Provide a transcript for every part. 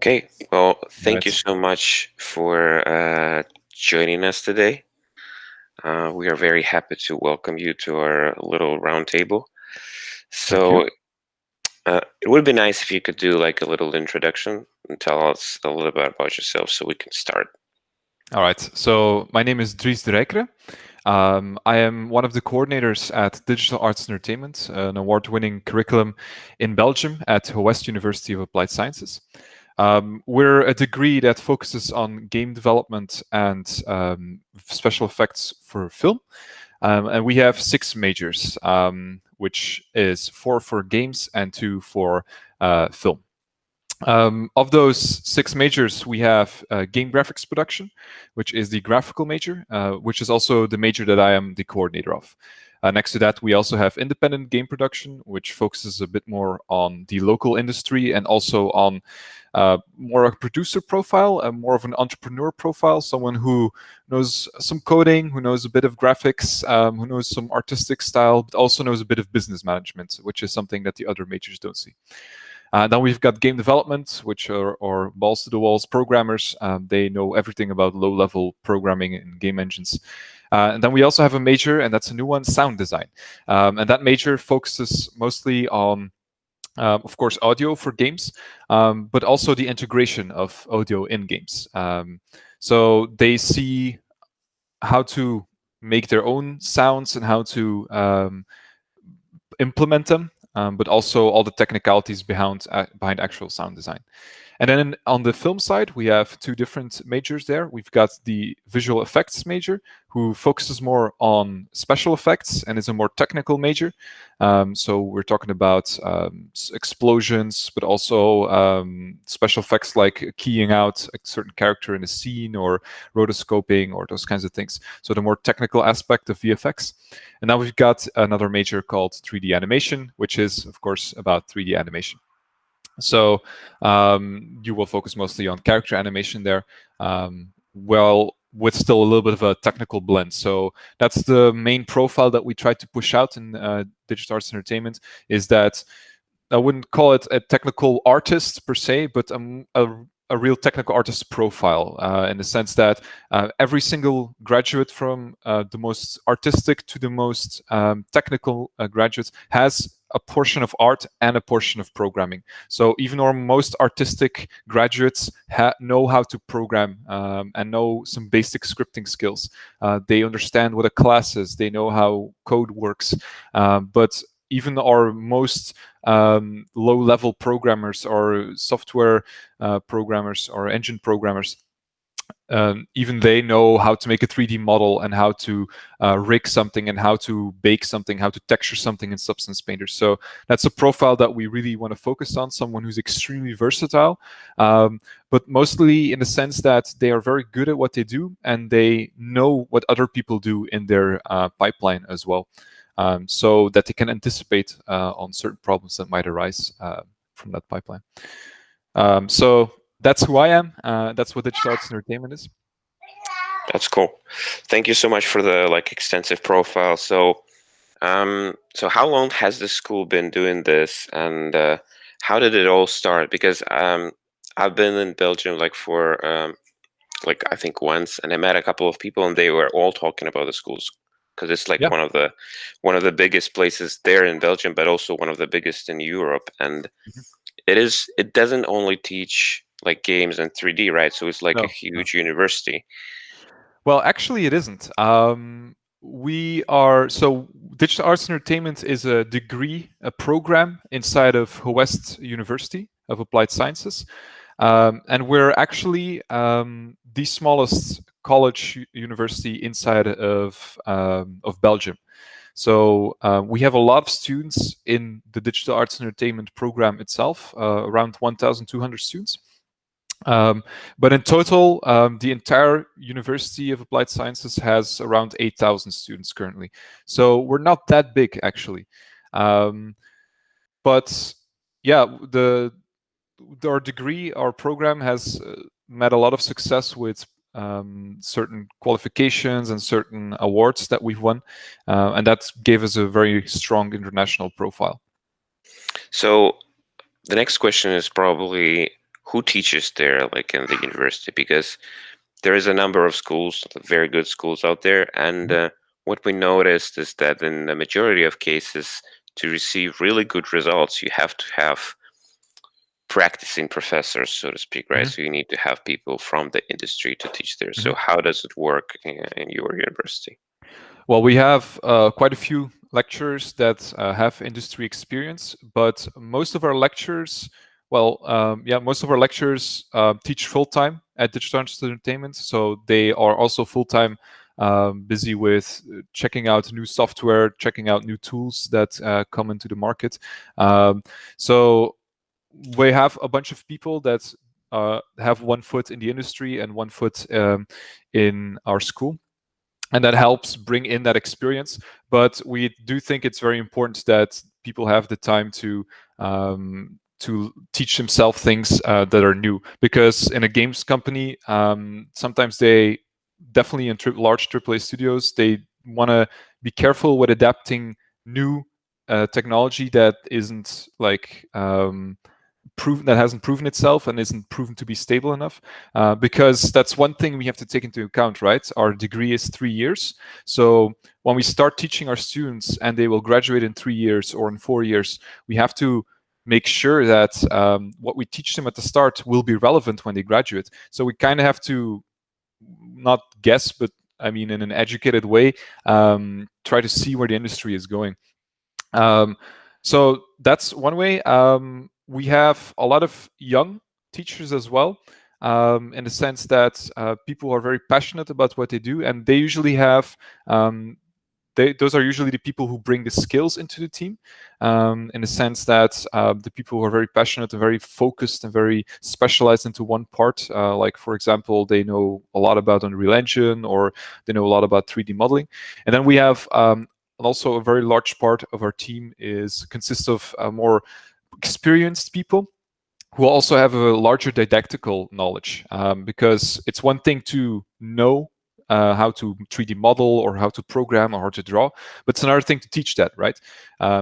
Okay, well, thank you Right. so much for joining us today. We are very happy to welcome you to our little roundtable. Thank you. So, it would be nice if you could do like a little introduction and tell us a little bit about yourself so we can start. All right. So my name is Dries Deryckere. I am one of the coordinators at Digital Arts Entertainment, an award-winning curriculum in Belgium at Howest University of Applied Sciences. We're a degree that focuses on game development and special effects for film. And we have 6 majors, which is 4 for games and 2 for film. Of those 6 majors, we have game graphics production, which is the graphical major, which is also the major that I am the coordinator of. Next to that, we also have independent game production, which focuses a bit more on the local industry and also on more a producer profile, more of an entrepreneur profile, someone who knows some coding, who knows a bit of graphics, who knows some artistic style, but also knows a bit of business management, which is something that the other majors don't see. Then we've got game development, which are balls to the walls programmers. They know everything about low level programming in game engines. And then we also have a major, and that's a new one, sound design. And that major focuses mostly on, of course, audio for games, but also the integration of audio in games. So they see how to make their own sounds and how to implement them, but also all the technicalities behind actual sound design. And then on the film side, we have 2 different majors there. We've got the visual effects major, who focuses more on special effects and is a more technical major. So we're talking about explosions, but also special effects like keying out a certain character in a scene or rotoscoping or those kinds of things. So the more technical aspect of VFX. And now we've got another major called 3D animation, which is, of course, about 3D animation. So you will focus mostly on character animation there, well, with still a little bit of a technical blend. So that's the main profile that we try to push out in Digital Arts Entertainment, is that I wouldn't call it a technical artist per se, but a real technical artist profile, in the sense that every single graduate, from the most artistic to the most technical graduates, has a portion of art and a portion of programming. So even our most artistic graduates know how to program, and know some basic scripting skills. They understand what a class is. They know how code works. But even our most low-level programmers or software programmers or engine programmers, even they know how to make a 3D model and how to rig something and how to bake something, how to texture something in Substance Painter. So that's a profile that we really want to focus on, someone who's extremely versatile, but mostly in the sense that they are very good at what they do and they know what other people do in their pipeline as well. So that they can anticipate on certain problems that might arise from that pipeline. So that's who I am. That's what Digital Arts Entertainment is. That's cool. Thank you so much for the like extensive profile. So how long has the school been doing this, and how did it all start? Because I've been in Belgium like for like I think once, and I met a couple of people, and they were all talking about the schools because it's like Yeah. one of the biggest places there in Belgium, but also one of the biggest in Europe. And Mhm. it doesn't only teach like games and 3D, right? So it's like a No, no. huge university. Well, actually, it isn't. We are so Digital Arts Entertainment is a degree, a program inside of Howest University of Applied Sciences, and we're actually the smallest college university inside of Belgium. So we have a lot of students in the Digital Arts Entertainment program itself, around 1,200 students. But in total, the entire University of Applied Sciences has around 8,000 students currently. So we're not that big, actually. But yeah, our degree, our program has met a lot of success with certain qualifications and certain awards that we've won, and that gave us a very strong international profile. So the next question is probably who teaches there, like in the university, because there is a number of schools, very good schools out there, and what we noticed is that in the majority of cases, to receive really good results, you have to have practicing professors, so to speak, right? Mhm. So you need to have people from the industry to teach there. So Mhm. how does it work in your university? Well, we have quite a few lecturers that have industry experience, but most of our lecturers, most of our lecturers teach full time at Digital Entertainment, so they are also full time busy with checking out new software, checking out new tools that come into the market. So we have a bunch of people that have one foot in the industry and one foot in our school, and that helps bring in that experience. But we do think it's very important that people have the time to teach themselves things that are new, because in a games company, sometimes they definitely in large AAA studios, they want to be careful with adapting new technology that isn't like proven, that hasn't proven itself and isn't proven to be stable enough, because that's one thing we have to take into account, right? Our degree is 3 years, so when we start teaching our students and they will graduate in 3 years or in 4 years, we have to make sure that what we teach them at the start will be relevant when they graduate. So we kind of have to not guess, but I mean in an educated way, try to see where the industry is going. um, so that's one way. We have a lot of young teachers as well, in the sense that people are very passionate about what they do, and they usually have. Those are usually the people who bring the skills into the team, in the sense that the people who are very passionate and very focused and very specialized into one part, like for example, they know a lot about Unreal Engine, or they know a lot about 3D modeling. And then we have and also a very large part of our team is consists of more experienced people who also have a larger didactical knowledge, because it's one thing to know how to 3D model or how to program or how to draw, but it's another thing to teach that, right?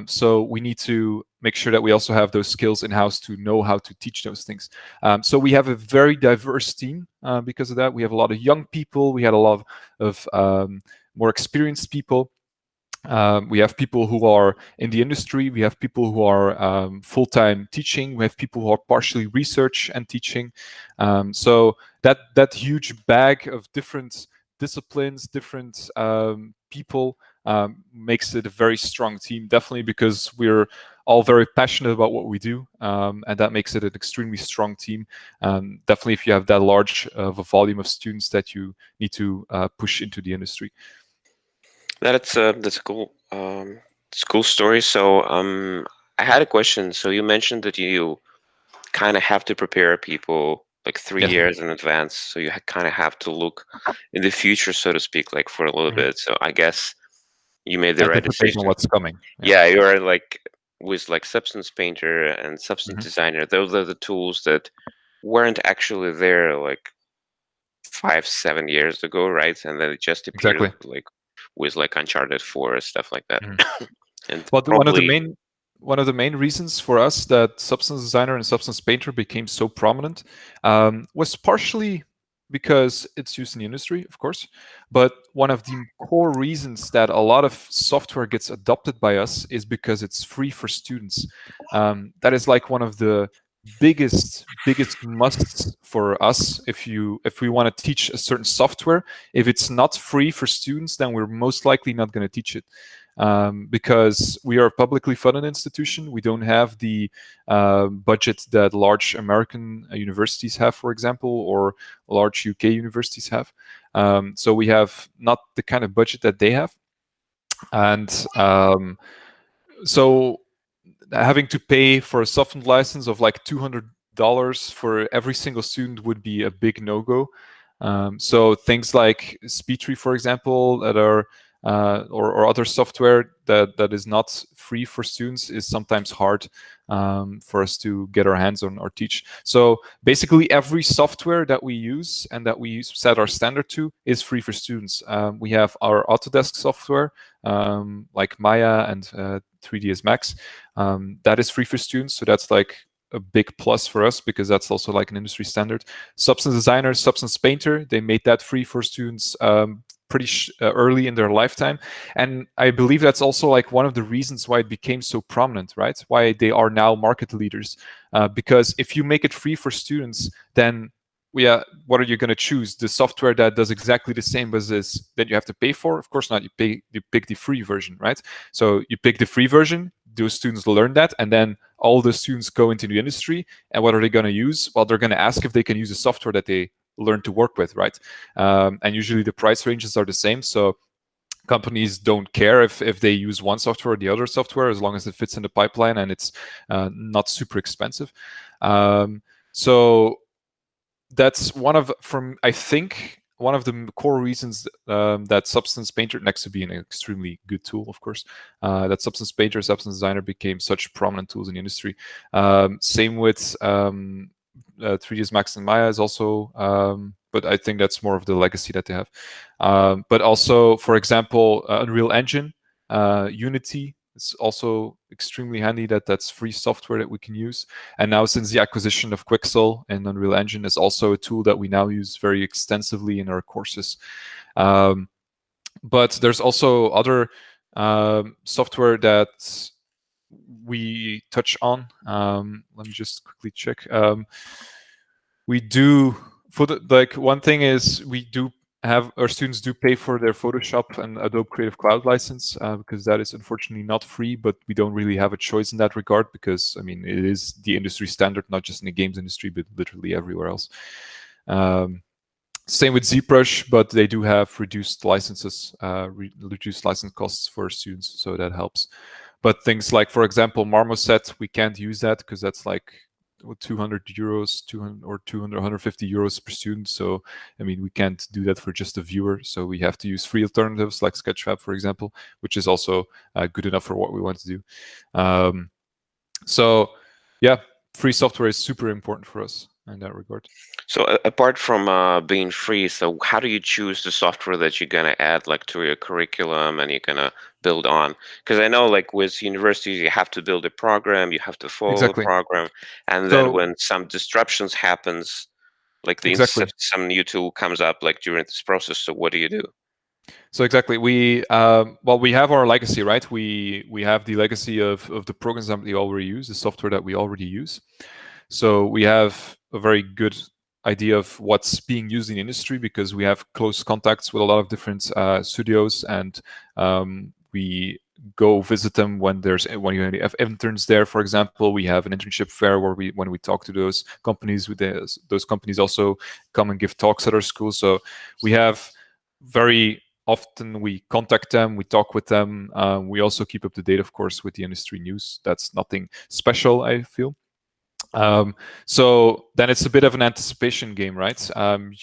So we need to make sure that we also have those skills in house to know how to teach those things. So we have a very diverse team because of that. We have a lot of young people. We had a lot of more experienced people. We have people who are in the industry. We have people who are full-time teaching. We have people who are partially research and teaching. So that huge bag of different disciplines, different people, makes it a very strong team. Definitely because we're all very passionate about what we do, and that makes it an extremely strong team. Definitely, if you have that large of a volume of students that you need to push into the industry. That's a cool it's a cool story. So I had a question. So you mentioned that you kind of have to prepare people like three Yes. years in advance. So you kind of have to look in the future, so to speak, like for a little Mhm. bit. So I guess you made the right Anticipate on decision. what's coming. Yeah. Yeah, you're like with like Substance Painter and Substance Mhm. Designer. Those are the tools that weren't actually there like 5, 7 years ago, right? And then it just appeared Exactly. like with like Uncharted 4 and stuff like that. Mhm. And Well, probably one of the main reasons for us that Substance Designer and Substance Painter became so prominent was partially because it's used in the industry, of course, but one of the core reasons that a lot of software gets adopted by us is because it's free for students. That is like one of the biggest musts for us. If we want to teach a certain software, if it's not free for students, then we're most likely not going to teach it, because we are a publicly funded institution. We don't have the budget that large American universities have, for example, or large UK universities have. So we have not the kind of budget that they have. And so having to pay for a software license of like $200 for every single student would be a big no-go. So things like Speedtree, for example, that are or other software that is not free for students is sometimes hard for us to get our hands on or teach. So basically, every software that we use and that we set our standard to is free for students. We have our Autodesk software, like Maya and 3ds Max, that is free for students. So that's like a big plus for us because that's also like an industry standard. Substance Designer, Substance Painter, they made that free for students pretty early in their lifetime, and I believe that's also like one of the reasons why it became so prominent, right? Why they are now market leaders, because if you make it free for students, then yeah, what are you going to choose? The software that does exactly the same as this that you have to pay for? Of course not. You pick the free version, right? So you pick the free version. Those students learn that, and then all the students go into the industry. And what are they going to use? Well, they're going to ask if they can use the software that they learn to work with, right? And usually the price ranges are the same. So companies don't care if they use one software or the other software, as long as it fits in the pipeline and it's not super expensive. So that's I think one of the core reasons that Substance Painter, next to being an extremely good tool, of course, that Substance Painter, Substance Designer became such prominent tools in the industry. Same with 3ds Max and Maya is also, but I think that's more of the legacy that they have. But also, for example, Unreal Engine, Unity, it's also extremely handy that that's free software that we can use. And now, since the acquisition of Quixel and Unreal Engine is also a tool that we now use very extensively in our courses. But there's also other software that we touch on. Let me just quickly check. We do for the like one thing is we do have our students do pay for their Photoshop and Adobe Creative Cloud license because that is unfortunately not free, but we don't really have a choice in that regard because I mean it is the industry standard, not just in the games industry, but literally everywhere else. Same with ZBrush, but they do have reduced licenses, reduced license costs for students, so that helps. But things like, for example, Marmoset, we can't use that because that's like 200 euros, 200 or 200, 150 euros per student. So, I mean, we can't do that for just a viewer. So we have to use free alternatives like Sketchfab, for example, which is also good enough for what we want to do. So, yeah, free software is super important for us in that regard. So apart from being free, so how do you choose the software that you're gonna add like to your curriculum and you're gonna build on? Because I know like with universities you have to build a program, you have to follow the Exactly. program, and then So, when some disruptions happens, like exactly. some new tool comes up like during this process, so what do you do? So exactly, we well, we have our legacy, right? We have the legacy of the programs that we already use, the software that we already use. So we have a very good idea of what's being used in the industry because we have close contacts with a lot of different studios, and we go visit them when when you have interns there. For example, we have an internship fair where when we talk to those companies, those companies also come and give talks at our school. So we have very often we contact them, we talk with them. We also keep up to date, of course, with the industry news. That's nothing special, I feel. So then it's a bit of an anticipation game, right?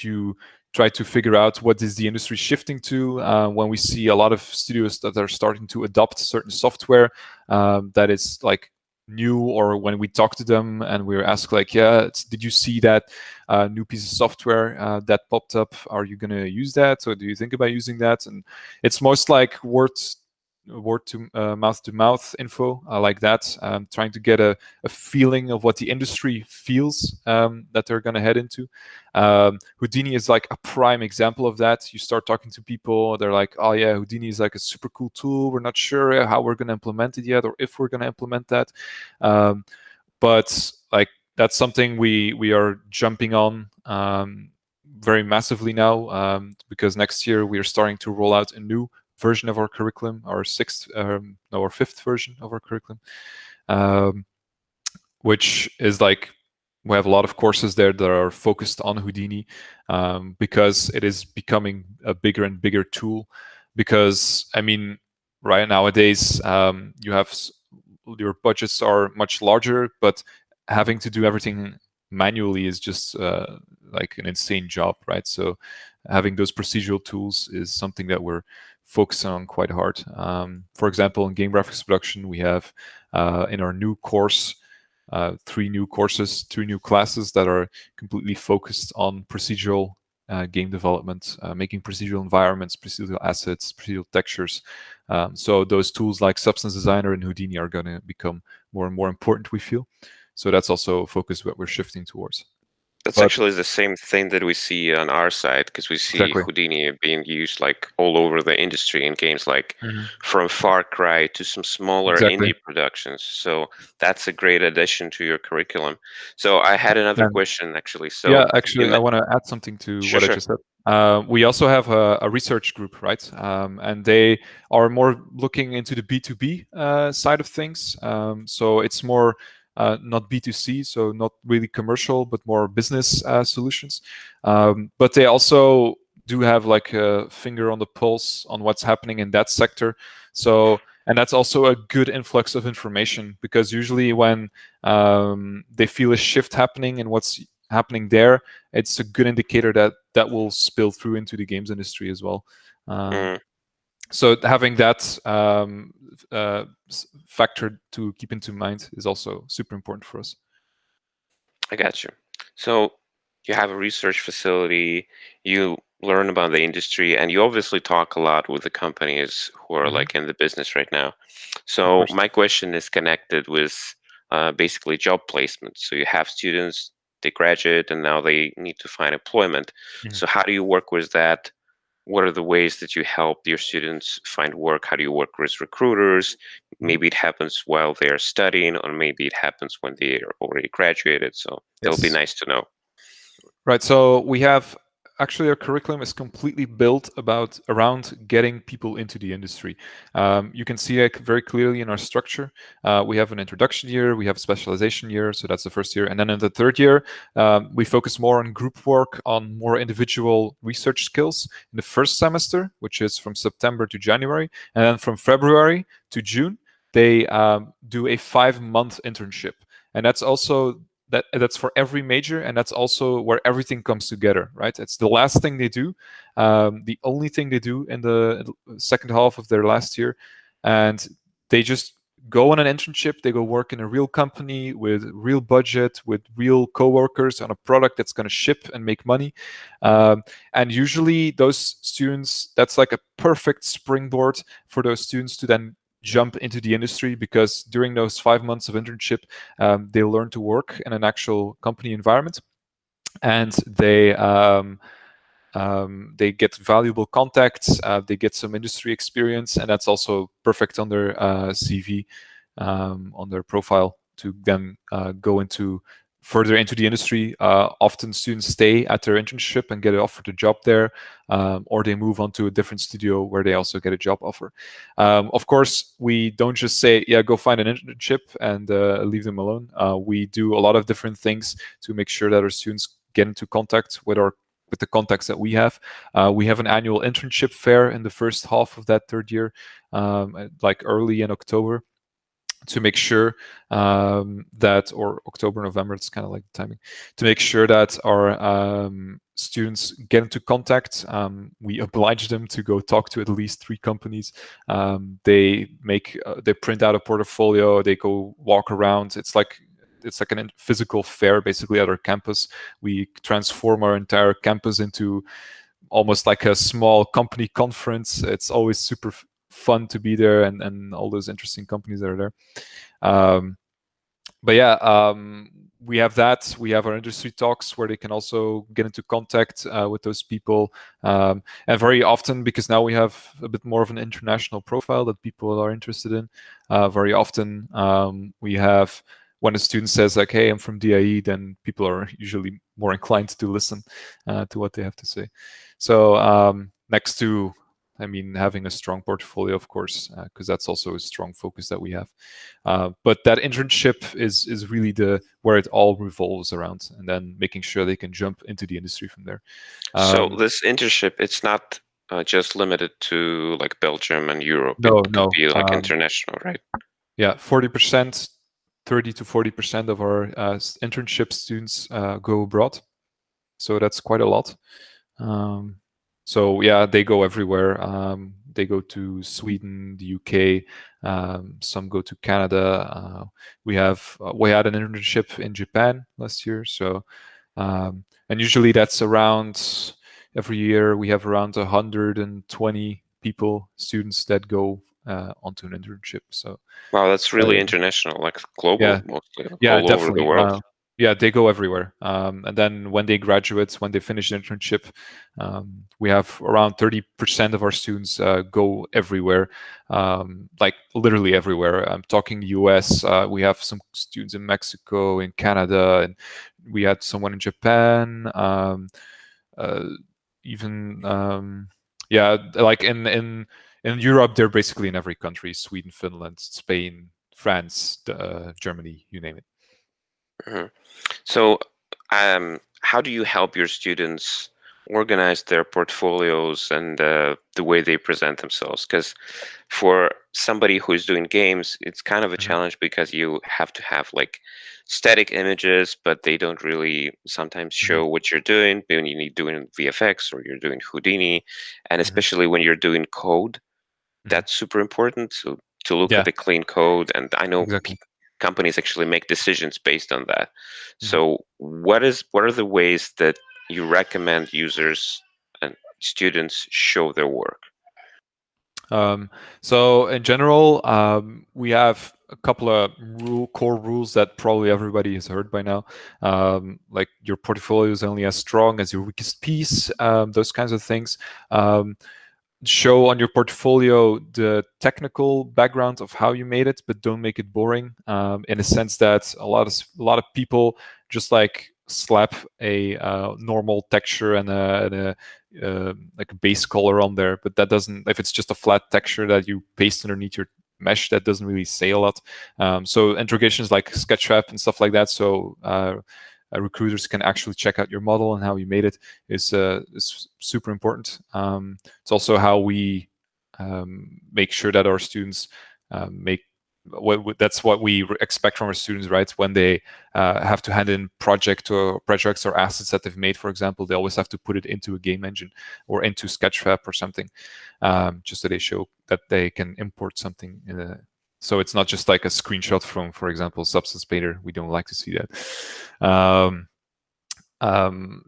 You try to figure out what is the industry shifting to. When we see a lot of studios that are starting to adopt certain software that is like new, or when we talk to them and we're asked like, yeah, did you see that new piece of software that popped up? Are you going to use that, or do you think about using that? And it's most like word to mouth info like that, trying to get a feeling of what the industry feels that they're going to head into. Houdini is like a prime example of that. You start talking to people, they're like, oh yeah, Houdini is like a super cool tool. We're not sure how we're going to implement it yet, or if we're going to implement that. But like that's something we are jumping on very massively now, because next year we are starting to roll out a new version of our curriculum, our fifth version of our curriculum, which is like we have a lot of courses there that are focused on Houdini, because it is becoming a bigger and bigger tool. Because I mean, right nowadays, you have your budgets are much larger, but having to do everything manually is just like an insane job, right? So having those procedural tools is something that we're focusing on quite hard. For example, in game graphics production, we have in our new course 3 new courses, 2 new classes that are completely focused on procedural game development, making procedural environments, procedural assets, procedural textures. So those tools like Substance Designer and Houdini are going to become more and more important, we feel. So that's also a focus that we're shifting towards. That's But actually the same thing that we see on our side, because we see exactly. Houdini being used like all over the industry in games, like Mhm. from Far Cry to some smaller Exactly. indie productions. So that's a great addition to your curriculum. So I had another And question actually. yeah, So you actually, I want to add something to sure, what I sure. just said. We also have a research group, right? And they are more looking into the B2B side of things. So it's more not B2C, so not really commercial, but more business solutions. But they also do have like a finger on the pulse on what's happening in that sector. So, and that's also a good influx of information, because usually when they feel a shift happening in what's happening there, it's a good indicator that that will spill through into the games industry as well. Um, Mm, so having that factor to keep into mind is also super important for us. I got you. So you have a research facility, you learn about the industry, and you obviously talk a lot with the companies who are Hmm. like in the business right now. Of So course. my question is connected with basically job placement. So you have students, they graduate, and now they need to find employment. Mhm. So how do you work with that? What are the ways that you help your students find work? How do you work with recruiters? Mhm. Maybe it happens while they're studying, or maybe it happens when they're already graduated. So it'll be Yes. nice to know. Right. So we have actually our curriculum is completely built about around getting people into the industry. You can see it very clearly in our structure. We have an introduction year, we have a specialization year, so that's the first year, and then in the third year, we focus more on group work, on more individual research skills in the first semester, which is from September to January, and then from February to June, they do a 5-month internship, and that's also that's for every major, and that's also where everything comes together, right? It's the last thing they do, the only thing they do in the second half of their last year, and they just go on an internship. They go work in a real company with real budget, with real coworkers on a product that's going to ship and make money. And usually those students, that's like a perfect springboard for those students to then jump into the industry, because during those 5 months of internship, they learn to work in an actual company environment, and they get valuable contacts, they get some industry experience, and that's also perfect on their CV, on their profile, to then go into further into the industry. Often students stay at their internship and get offered a job there, or they move on to a different studio where they also get a job offer. Of course, we don't just say, yeah, go find an internship and leave them alone. We do a lot of different things to make sure that our students get into contact with the contacts that we have. We have an annual internship fair in the first half of that third year, like early in October, to make sure that, or October, November, it's kind of like the timing, to make sure that our students get into contact. We oblige them to go talk to at least 3 companies. They print out a portfolio, they go walk around. It's like a physical fair basically at our campus. We transform our entire campus into almost like a small company conference. It's always super fun to be there, and all those interesting companies that are there. Um, but yeah, we have that. We have our industry talks where they can also get into contact with those people. And very often, because now we have a bit more of an international profile that people are interested in, very often we have, when a student says like, hey, I'm from DAE, then people are usually more inclined to listen to what they have to say. So next to, I mean, having a strong portfolio, of course, because that's also a strong focus that we have. But that internship is really the where it all revolves around, and then making sure they can jump into the industry from there. So Um, this internship, it's not just limited to like Belgium and Europe. It no, could no. be like international, right? Yeah, 40%, 30 to 40% of our internship students go abroad, so that's quite a lot. Um, so yeah, they go everywhere. They go to Sweden, the UK. Some go to Canada. We had an internship in Japan last year. So and usually that's around, every year we have around 120 people, students that go onto an internship. So Wow, that's uh, really international, like global, yeah, mostly yeah, all over the definitely. world. Yeah, they go everywhere. And then when they graduate, when they finish an internship, we have around 30% of our students go everywhere, like literally everywhere. I'm talking US. We have some students in Mexico, in Canada, and we had someone in Japan. Uh, even yeah, like in Europe, they're basically in every country: Sweden, Finland, Spain, France, Germany, you name it. Mhm. So, how do you help your students organize their portfolios and the way they present themselves? Because for somebody who's doing games, it's kind of a Mhm, challenge because you have to have like static images, but they don't really sometimes mhm, show what you're doing when you're doing VFX or you're doing Houdini, and mhm, especially when you're doing code, mhm. that's super important to look at Yeah, the clean code. And I know exactly. companies actually make decisions based on that. Mhm. So what are the ways that you recommend users and students show their work? Um, so in general, we have a couple of core rules that probably everybody has heard by now. Like your portfolio is only as strong as your weakest piece. Those kinds of things. Um, Show on your portfolio the technical background of how you made it, but don't make it boring. In a sense that a lot of people just like slap a normal texture and like a base color on there, but that doesn't. If it's just a flat texture that you paste underneath your mesh, that doesn't really say a lot. So integrations like Sketchfab and stuff like that. So recruiters can actually check out your model and how you made it is super important. It's also how we make sure that our students make that's what we expect from our students, right? When they have to hand in projects or assets that they've made, for example, they always have to put it into a game engine or into Sketchfab or something, just so they show that they can import something in a. So it's not just like a screenshot from, for example, Substance Painter. We don't like to see that.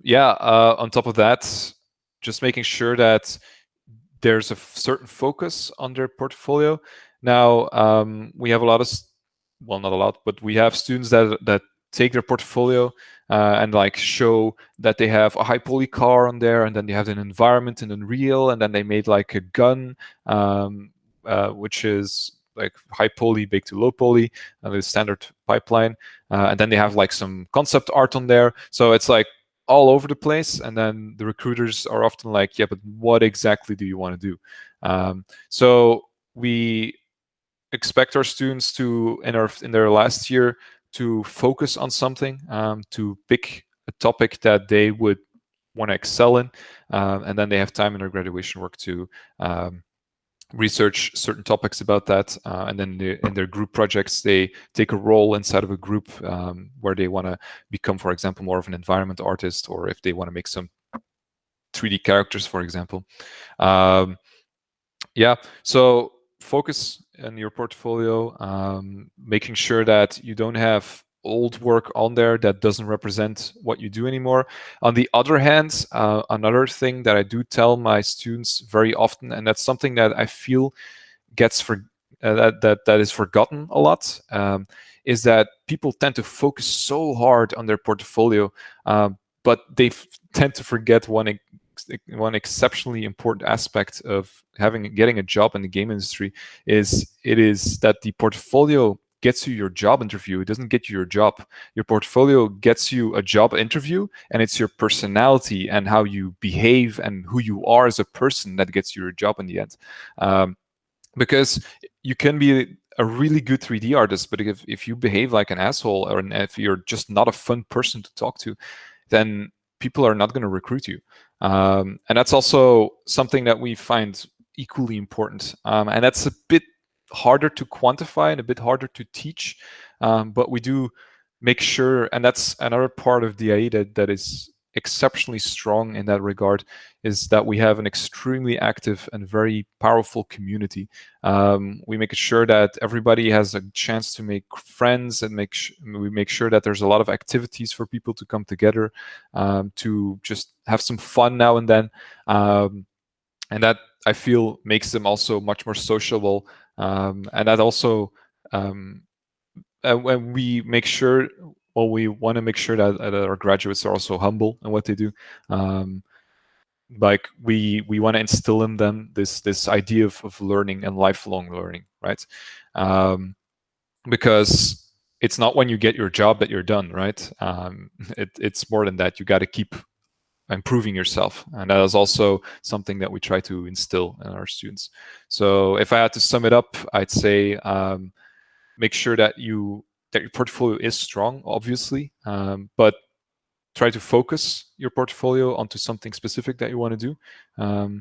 Yeah. On top of that, just making sure that there's a certain focus on their portfolio. Now, we have a lot of, well, not a lot, but we have students that take their portfolio and like show that they have a high poly car on there, and then they have an environment in Unreal, and then they made like a gun, which is like high poly baked to low poly, the standard pipeline, and then they have like some concept art on there. So it's like all over the place, and then the recruiters are often like, yeah, but what exactly do you want to do? So we expect our students to in their last year to focus on something, to pick a topic that they would want to excel in, and then they have time in their graduation work to research certain topics about that, and then in their group projects they take a role inside of a group, where they want to become, for example, more of an environment artist, or if they want to make some 3D characters, for example. um, yeah, so focus on your portfolio, making sure that you don't have old work on there that doesn't represent what you do anymore. On the other hand, another thing that I do tell my students very often, and that's something that I feel gets for that is forgotten a lot, is that people tend to focus so hard on their portfolio, but they tend to forget one exceptionally important aspect of getting a job in the game industry is that the portfolio gets you your job interview. It doesn't get you your job. Your portfolio gets you a job interview, and it's your personality and how you behave and who you are as a person that gets you your job in the end. Because you can be a really good 3D artist, but if you behave like an asshole, or if you're just not a fun person to talk to, then people are not going to recruit you. And that's also something that we find equally important. And that's a bit harder to quantify and a bit harder to teach. But we do make sure, and that's another part of DAE that is exceptionally strong in that regard, is that we have an extremely active and very powerful community. We make sure that everybody has a chance to make friends, and we make sure that there's a lot of activities for people to come together, to just have some fun now and then. And that, I feel, makes them also much more sociable, And that also, when we make sure, well, we want to make sure that our graduates are also humble in what they do. Like we want to instill in them this idea of learning and lifelong learning, right? Because it's not when you get your job that you're done, right? It's more than that. You got to keep improving yourself, and that is also something that we try to instill in our students. So if I had to sum it up, I'd say make sure that your portfolio is strong, obviously, but try to focus your portfolio onto something specific that you want to do.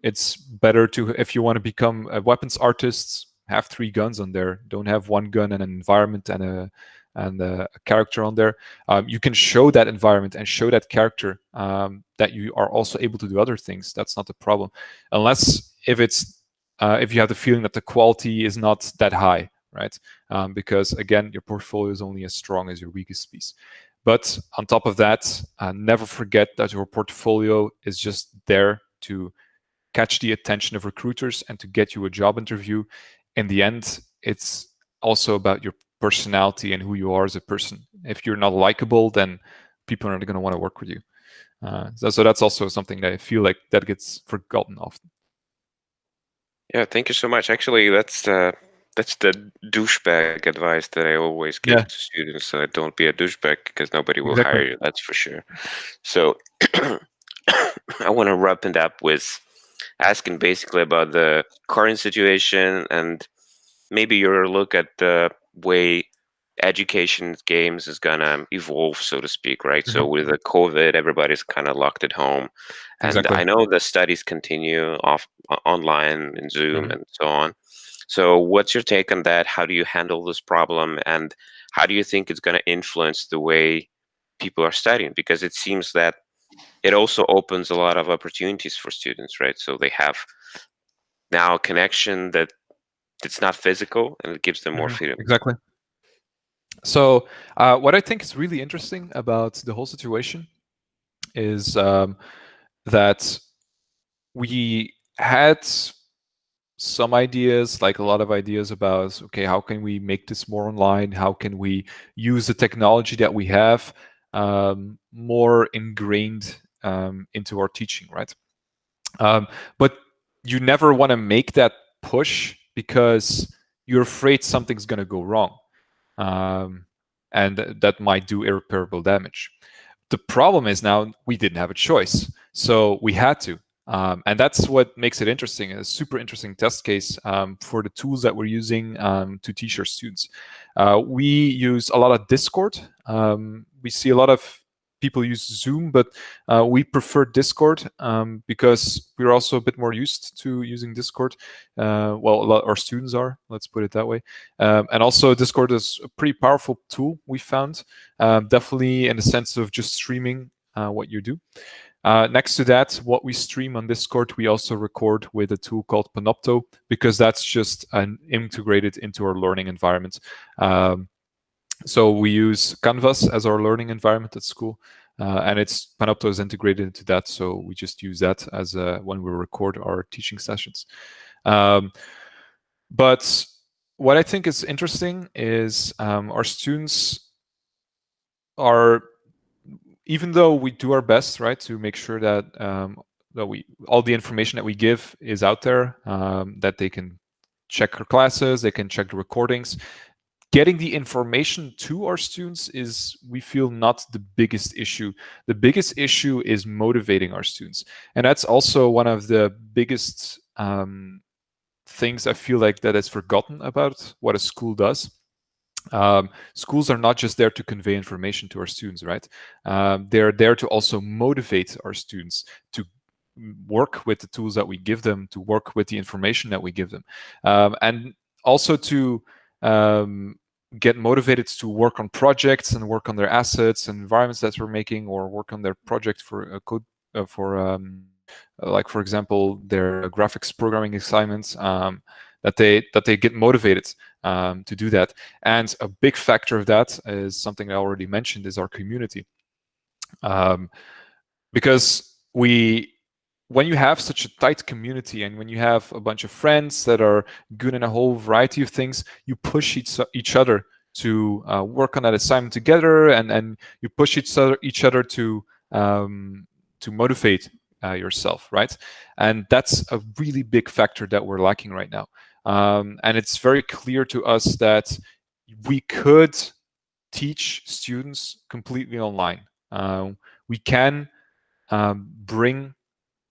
It's better to, if you want to become a weapons artist, have 3 guns on there. Don't have 1 gun and an environment and a character on there. You can show that environment and show that character, that you are also able to do other things. That's not the problem, unless if you have the feeling that the quality is not that high, right? Because again, your portfolio is only as strong as your weakest piece. But on top of that, never forget that your portfolio is just there to catch the attention of recruiters and to get you a job interview. In the end, it's also about your personality and who you are as a person. If you're not likable, then people are not going to want to work with you. So that's also something that I feel like that gets forgotten often. Yeah, thank you so much. Actually, that's the douchebag advice that I always give Yeah, to students. Don't be a douchebag because nobody will exactly. hire you. That's for sure. So I want to wrap it up with asking basically about the current situation and maybe your look at the way education games is gonna evolve, so to speak, right? So Mhm. with the COVID, everybody's kind of locked at home, and Exactly. I know the studies continue online in Zoom Mhm. and so on. So what's your take on that? How do you handle this problem, and how do you think it's going to influence the way people are studying? Because it seems that it also opens a lot of opportunities for students, right? So they have now a connection that it's not physical, and it gives them more freedom. Exactly. So, what I think is really interesting about the whole situation is that we had some ideas, like a lot of ideas about, okay, how can we make this more online? How can we use the technology that we have more ingrained into our teaching, right? But you never want to make that push because you're afraid something's going to go wrong, um, and that might do irreparable damage. The problem is now we didn't have a choice, so we had to. And that's what makes it interesting, a super interesting test case for the tools that we're using to teach our students. We use a lot of Discord. We see a lot of people use Zoom, but we prefer Discord because we're also a bit more used to using Discord. Well, a lot our students are, let's put it that way. And also, Discord is a pretty powerful tool we found, definitely in the sense of just streaming what you do. Next to that, what we stream on Discord, we also record with a tool called Panopto because that's just integrated into our learning environment. So we use Canvas as our learning environment at school, and it's Panopto is integrated into that. So we just use that as when we record our teaching sessions. Um, but what I think is interesting is our students are, even though we do our best, right, to make sure that that we all the information that we give is out there, that they can check our classes, they can check the recordings. Getting the information to our students is, we feel, not the biggest issue. The biggest issue is motivating our students, and that's also one of the biggest things I feel like that is forgotten about what a school does. Schools are not just there to convey information to our students, right? They're there to also motivate our students to work with the tools that we give them, to work with the information that we give them, and also to um, get motivated to work on projects and work on their assets and environments that we're making, or work on their project for a code for like, for example, their graphics programming assignments, that they get motivated to do that. And a big factor of that is something I already mentioned, is our community, because we when you have such a tight community and when you have a bunch of friends that are good in a whole variety of things, you push each other to work on that assignment together, and you push each other to motivate yourself, right? And that's a really big factor that we're lacking right now. And it's very clear to us that we could teach students completely online. We can bring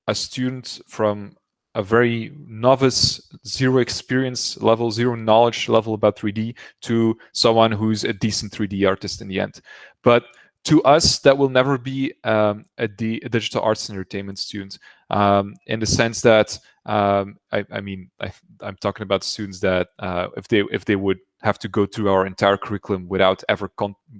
a student from a very novice, zero experience level, zero knowledge level about 3D to someone who's a decent 3D artist in the end. But to us, that will never be a digital arts and entertainment student, in the sense that I'm talking about students that if they would have to go through our entire curriculum without ever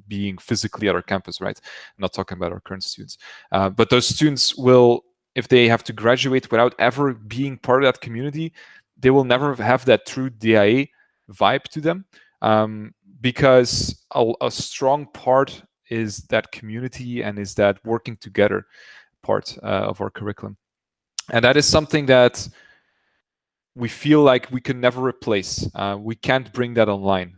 being physically at our campus, right? I'm not talking about our current students, but those students will, if they have to graduate without ever being part of that community, they will never have that true DAE vibe to them, because a strong part is that community and is that working together part of our curriculum. And that is something that we feel like we can never replace. We can't bring that online.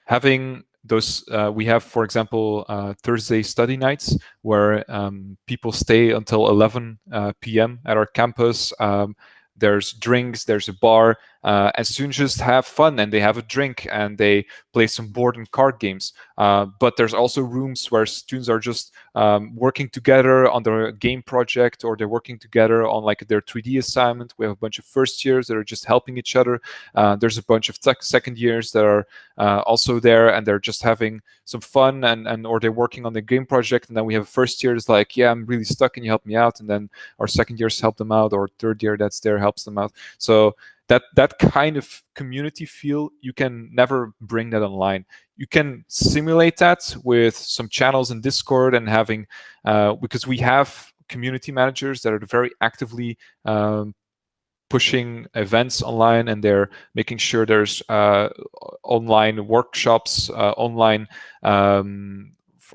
Having those, we have, for example, Thursday study nights where people stay until 11 p.m. at our campus. There's drinks, there's a bar, and students just have fun and they have a drink and they play some board and card games. But there's also rooms where students are just working together on their game project, or they're working together on like their 3D assignment. We have a bunch of first years that are just helping each other. There's a bunch of second years that are also there, and they're just having some fun, and or they're working on the game project. And then we have first years like, yeah, I'm really stuck, and you help me out. And then our second years help them out, or third year that's there helps them out. So that kind of community feel, you can never bring that online. You can simulate that with some channels in Discord and having, because we have community managers that are very actively pushing events online, and they're making sure there's online workshops, online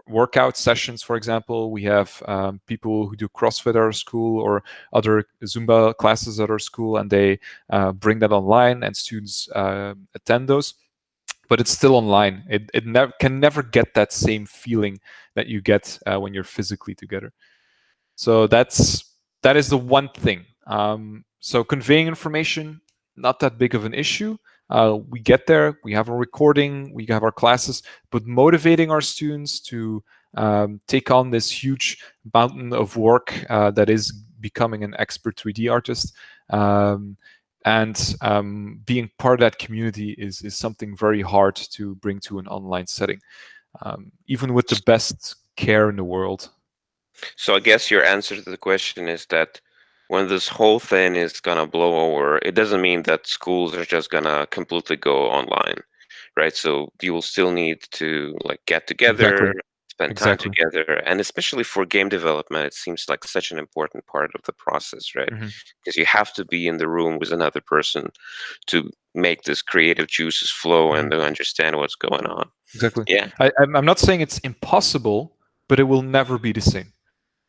workout sessions. For example, we have people who do CrossFit at our school or other Zumba classes at our school, and they bring that online, and students attend those. But it's still online. It can never get that same feeling that you get when you're physically together. So that is the one thing. So conveying information, not that big of an issue. We get there, we have a recording, we have our classes, but motivating our students to take on this huge mountain of work that is becoming an expert 3D artist, and being part of that community is something very hard to bring to an online setting, even with the best care in the world. So I guess your answer to the question is that when this whole thing is gonna blow over, it doesn't mean that schools are just gonna completely go online, right? So you will still need to like get Exactly. together, spend time Exactly. together, and especially for game development, it seems like such an important part of the process, right? Mhm. Because you have to be in the room with another person to make this creative juices flow and Mhm. to understand what's going on. Exactly. Yeah. I'm not saying it's impossible, but it will never be the same.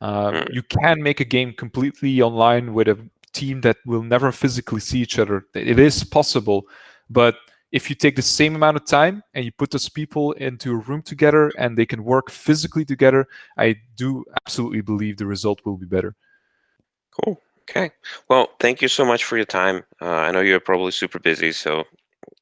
Mm. You can make a game completely online with a team that will never physically see each other. It is possible, but if you take the same amount of time and you put those people into a room together and they can work physically together, I do absolutely believe the result will be better. Cool. Okay. Well, thank you so much for your time. I know you're probably super busy, so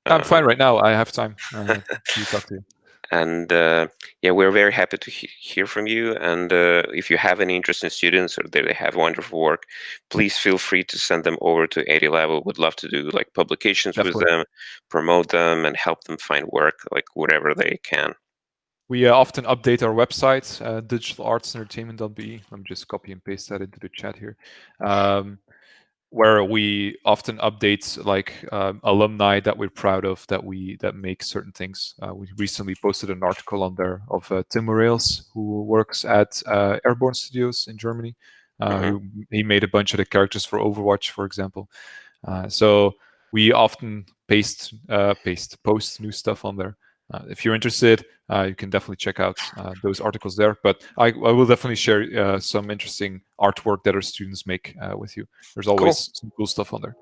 I'm um, fine right now. I have time to talk to you. and yeah, we're very happy to hear from you. And if you have any interesting students or they have wonderful work, please feel free to send them over to 80 Level. Would love to do like publications with Definitely. them, promote them, and help them find work like whatever they can. We often update our website, digitalartsentertainment.be. Let me just copy and paste that into the chat here. Where we often update like alumni that we're proud of, that make certain things. We recently posted an article on there of Tim Morales, who works at Airborne Studios in Germany. Hmm. He made a bunch of the characters for Overwatch, for example. So we often post new stuff on there. If you're interested, you can definitely check out those articles there. But I will definitely share some interesting artwork that our students make with you. There's Cool. always some cool stuff on there.